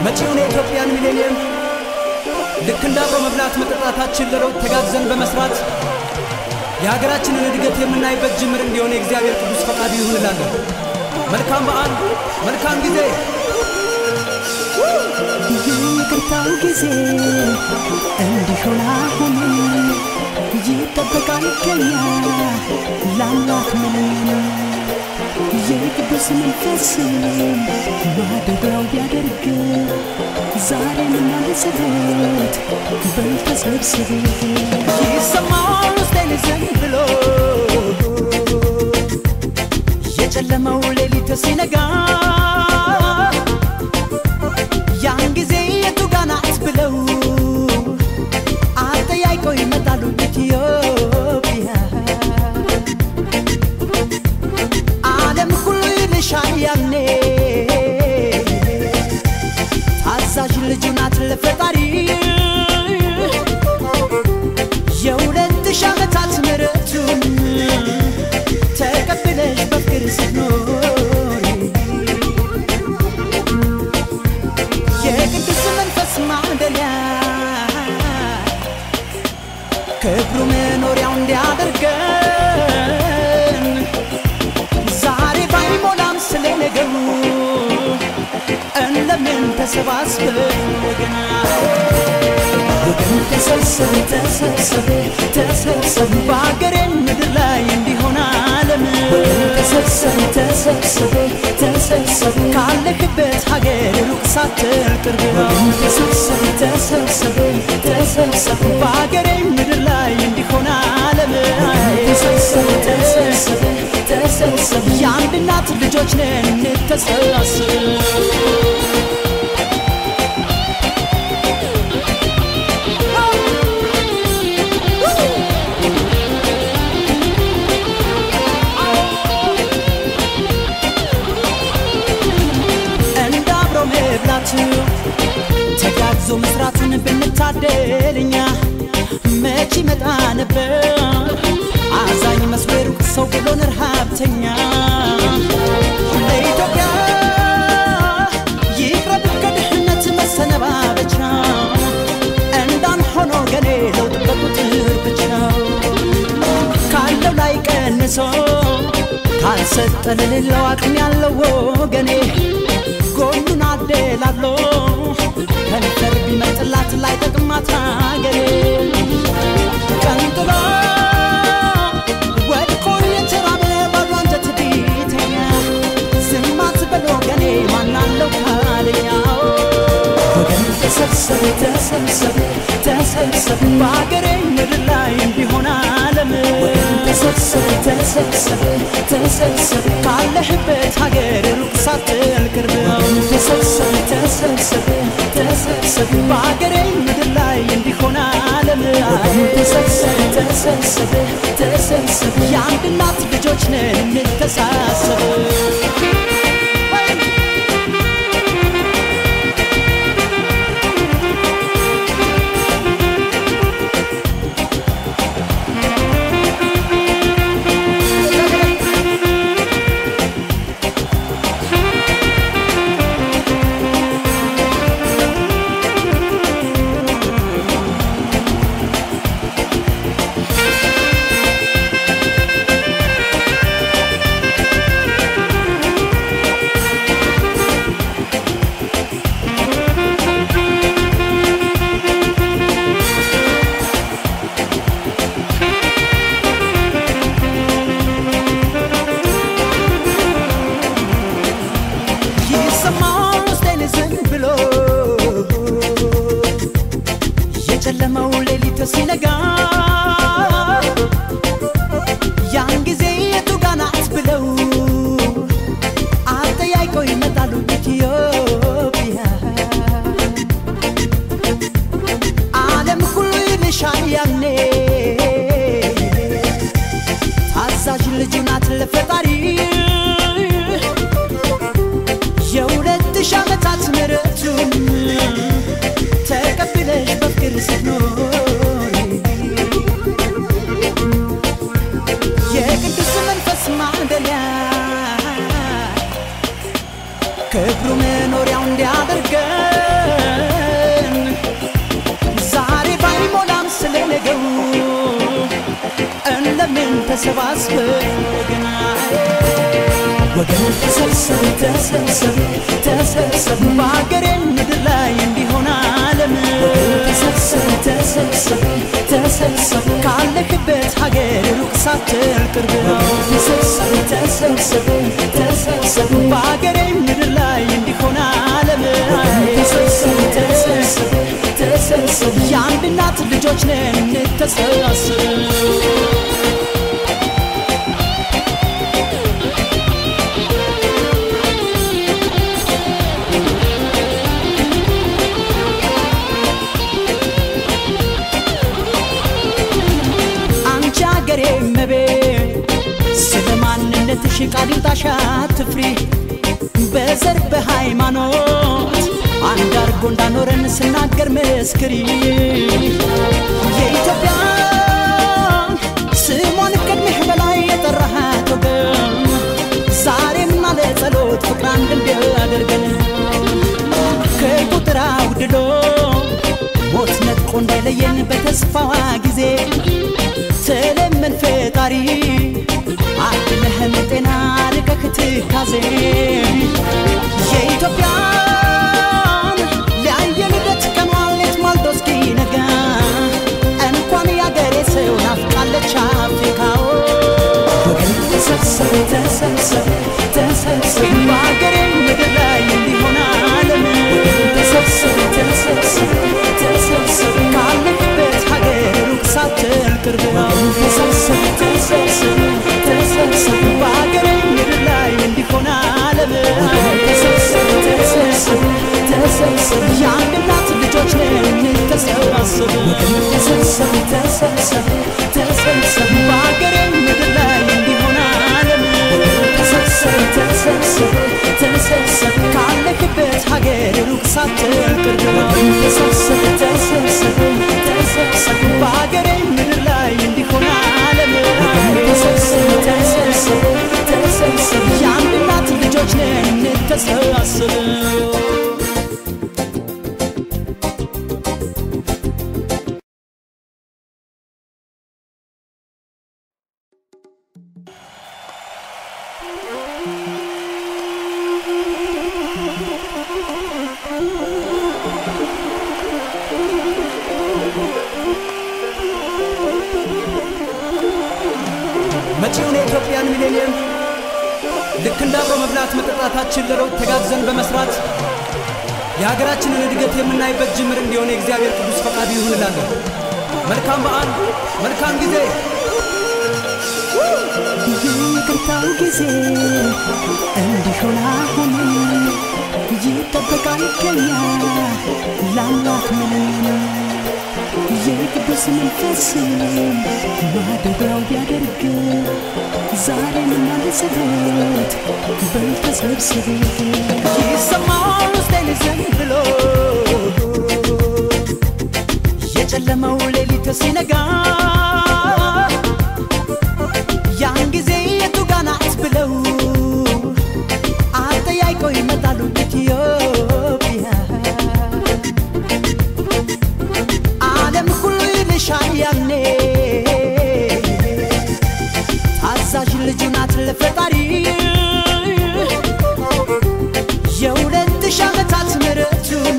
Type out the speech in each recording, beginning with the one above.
መጪውን የኢትዮጵያን ሚሌኒየም ልክ እንዳብሮ መብላት መጠጣታችን ለለውጥ ተጋግዘን በመስራት የሀገራችንን እድገት የምናይበት ጅምር እንዲሆን የእግዚአብሔር ቅዱስ ፈቃዱ ይሁንላለን። መልካም በዓል፣ መልካም ጊዜ። ይቅርታው ጊዜ እንዲሆን አሁን ይጠበቃል ከኛ ለአምላክ ምንም የቅዱስ መንፈስ ማደሪያው ቢያደርግ ዛሬን እናንሰበት በተሰብስብ ይሰማል ውስጤን ዝም ብሎ የጨለመው ሌሊት ሲነጋ ያን ጊዜ የቱ ጋር ናት ብለው አጠያይቀው ይመጣሉ ኢትዮጵያ ዓለም ሁሉ ይልሻል ያኔ ታዛዥ ልጁ ናት ለፈጣሪ የሁለት ሺህ ዓመታት ምሕረቱን ተቀብለሽ በፍቅር ስትኖሪ የቅዱስ መንፈስ ማደሪያ ክብሩ መኖሪያው እንዲያደርገን ዛሬ ባይሞላም ስለ ነገሩ እንደምን ተሰባስበን ወገን ተሰብሰብ ተሰብሰብ ተሰብሰብ በአገሬ ምድር ላይ እንዲሆን ዓለም ተሰብሰብ ተሰብሰብ ተሰብሰብ ካለህበት ሀገር ሩቅ ሳትል ቅርብ ነው ተሰብሰብ ተሰብሰብ ተሰብሰብ በአገሬ ምድር ላይ እንዲሆን ዓለም ተሰብሰብ ተሰብሰብ ተሰብሰብ የአንድ እናት ልጆች ነን እንተሰባሰብ ተጋግዞ መስራቱን ብንታደልኛ መች ይመጣ ነበር አዛኝ መስሎ ሩቅ ሰው ብሎን ረሃብተኛ ለኢትዮጵያ ይቅረብ ከድህነት መሰነባበቻ እንዳን ሆኖ ገኔ ለውጥ በቁጥር ብቻ ካለው ላይ ቀንሶ ካልሰጠ ለሌለው አቅም ያለው ወገኔ ጎኑን አደላሎ ከንፈር ቢመጥላት ላይ ጠቅማት ሀገሬ ቀንጥሎ ወድቆ የተራበ ባዶ አንጀት ቢተኛ ዝም አትበል ወገኔ ማናለው ካለኛው ወገን ተሰብሰብ ተሰብሰብ ተሰብሰብ በአገሬ ምድር ላይ እንዲሆን ዓለም ተሰብሰብ ተሰብሰብ ተሰብሰብ ካለህበት ሀገር ሩቅ ሳትል ቅርብ ነው ተሰብሰብ ተሰብሰብ ተሰብሰብ በአገሬ ምድር ላይ እንዲሆን ዓለም ተሰብሰብ ተሰብሰብ ተሰብሰብ የአንድ እናት ልጆች ነን እንተሳሰብ የጨለመው ሌሊት ሲነጋ ያን ጊዜ የቱ ጋር ናት ብለው አጠያይቀው ይመጣሉ ኢትዮጵያ ዓለም ሁሉ ይልሻል ያኔ ታዛዥ ልጁ ናት ለፈጣሪ የሁለት ሺህ ዓመታት ምሕረቱን ተቀብለሽ ክብሩ መኖሪያው እንዲያደርገን ዛሬ ባይሞላም ስለነገው እንደምን ተሰባስበን ወገን ተሰብሰብ ተሰብሰብ ተሰብሰብ በአገሬ ምድር ላይ እንዲሆን ዓለም ተሰብሰብ ተሰብሰብ ተሰብሰብ ካለህበት ሀገር ሩቅ ሳትል ቅርብ ነው ተሰብሰብ ተሰብሰብ ተሰብሰብ በአገሬ ምድር ላይ እንዲሆን ዓለም ተሰብሰብ ተሰብሰብ ተሰብሰብ የአንድ እናት ልጆች ነን እንተሳሰብ ስለማንነትሽ ቃል ይውጣሽ አትፍሪ በዘር በሃይማኖት አንድ አድርጎ እንዳኖረን ስናገር መስክሪ የኢትዮጵያ ስሟን ቀድመህ በላይ የጠራሃት ወገን ዛሬም አለ ጸሎት ፍቅር አንድ እንዲያደርገን ከቁጥር አውድሎ ሞት ነጥቆ እንዳይለየን በተስፋዋ ጊዜ ተለመን ፈጣሪ አድለህን ጤና ርቀህ ትካዜ የኢትዮጵያን ሊያየንበት ቀኗሌት ማልዶ እስኪነጋ እንኳን ያገሬ ሰው ናፍቃለች አፍሪካው ወገን ተሰብሰብ ተሰብሰብ ተሰብሰብ በአገሬ ምድር ላይ እንዲሆን ዓለም ተሰብሰብ ተሰብሰብ ተሰብሰብ ካለህበት ሀገር ሩቅ ሳትል ቅርብ ነው ተሰብሰብ ተሰብሰብ ተሰብሰብ በአገሬ ምድር ላይ እንዲሆን ዓለም ተሰብሰብ ተሰብሰብ ተሰብሰብ የአንድ እናት ልጆች ነን እንተሰባሰብ ተሰብሰብ ተሰብሰብ ተሰብሰብ በአገሬ ምድር ላይ እንዲሆን ዓለም ተሰብሰብ ተሰብሰብ ተሰብሰብ ካለህበት ሀገር ሩቅ ሳትል ቅርብ ነው ተሰብሰብ ተሰብሰብ ተሰብሰብ በአገሬ ምድር ላይ እንዲሆን ዓለም ተሰብሰብ ተሰብሰብ ተሰብሰብ የአንድ እናት ልጆች ነን እንተሰባሰብ መጪውን የኢትዮጵያን ሚሌኒየም ልክ እንዳብሮ መብላት መጠጣታችን ለለውጥ ተጋግዘን በመስራት የሀገራችንን እድገት የምናይበት ጅምር እንዲሆን የእግዚአብሔር ቅዱስ ፈቃዱ ይሁን እላለሁ። መልካም በዓል፣ መልካም ጊዜ። ይቅርታው ጊዜ እንዲሆን አሁን ይጠበቃል ከኛ ለአምላክ ምንም የቅዱስ መንፈስ ማደሪያው ቢያደርግ ዛሬን እናንሰት በተሰብስብ ይሰማል ውስጤን ዘን ብሎ የጨለመው ሌሊት ሲነጋ ያን ጊዜ የቱ ጋር ናት ብለው አጠያይቀው ይመጣሉ ኢትዮጵያ ዓለም ሁሉ ይልሻል ያኔ ታዛዥ ልጁ ናት ለፈጣሪ የሁለት ሺህ ዓመታት ምሕረቱን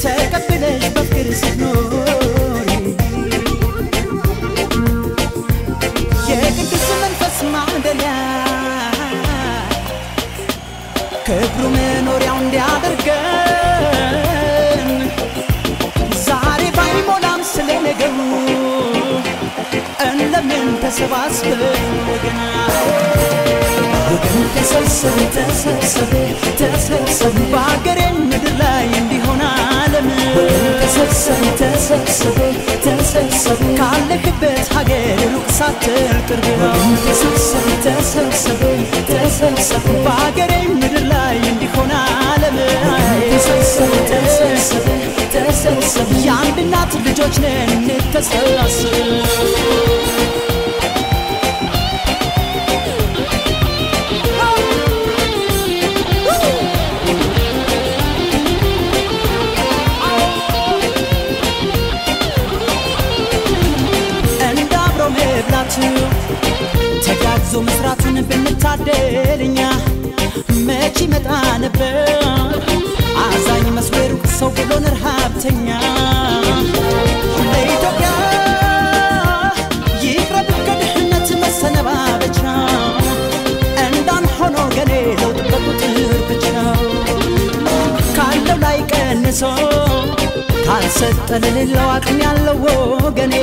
ተቀብለሽ በፍቅር ስትኖሪ የቅዱስ መንፈስ ማደሪያ ክብሩ መኖሪያው እንዲያደርገን ዛሬ ባይሞላም ስለነገው እንደምን ተሰባስበን ወገን ተሰብሰብ ተሰብሰብ ተሰብሰብ በአገሬ ምድር ላይ እንዲሆን ዓለም ተሰብሰብ ተሰብሰብ ተሰብሰብ ካለህበት ሀገር ሩቅ ሳትል ቅርብ ነው ተሰብሰብ ተሰብሰብ ተሰብሰብ በአገሬ ምድር ላይ እንዲሆን ዓለም ተሰብሰብ ተሰብሰብ ተሰብሰብ የአንድ እናት ልጆች ነን እንተሰባሰብ ይመጣ ነበር አዛኝ መስወሩ ሰው ብሎ ረሃብተኛ ለኢትዮጵያ ይቅረብ ከድህነት መሰነባበቻ እንዳን ሆኖ ገኔ ለውጥ በቁጥር ብቻ ካለው ላይ ቀንሶ ካልሰጠ ለሌለው አቅም ያለው ወገኔ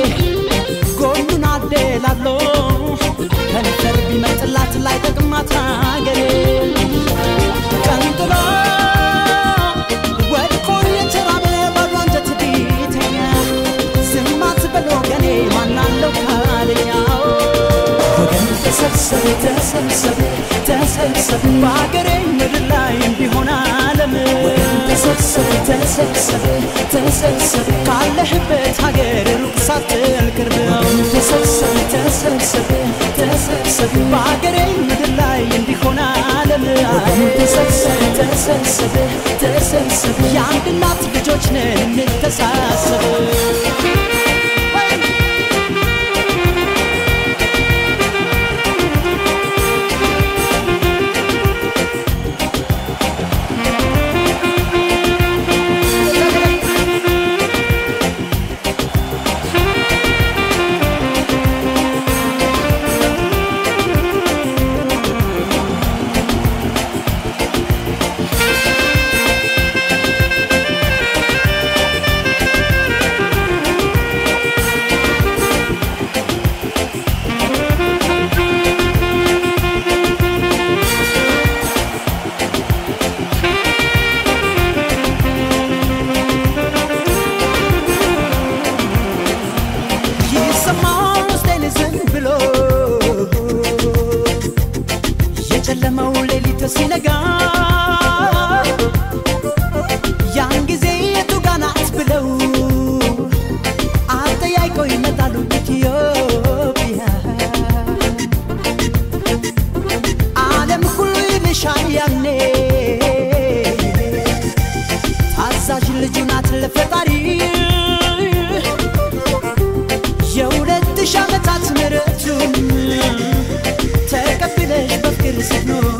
ጎኑን አደላሎ ከንፈር ቢመጥላት ላይ ጠቅማት አገሬ ቀንጥሎ ወድቆ የተራበ ባዶ አንጀት ቢተኛ ዝማት በሎ ገኔ ማናለው ካለኛ ወገን ተሰብሰብ ተሰብሰብ ተሰብሰብ በአገሬ ምድር ላይ እንዲሆን ዓለም ተሰብሰብ ተሰብሰብ ተሰብሰብ ካለህበት ሀገር ሩቅ ሳትል ቅርብ ተሰብሰብ ተሰብሰብ ተሰብሰብ በአገሬ ምድር ላይ እንዲሆን ዓለም ተሰብሰብ ተሰብሰብ ተሰብሰብ የአንድ እናት ልጆች ነን እንተሳሰብ ጨለማው ሌሊት ሲነጋ ያን ጊዜ የቱጋናት ብለው አጠያይቀው ይመጣሉ ኢትዮጵያ ዓለም ሁሉ ይልሻል ያኔ ታዛዥ ልጅ ናት ለፈጣሪ የሁለት ሺህ ዓመታት ምሕረቱን ተቀብለሽ በፍቅር ስትኖሪ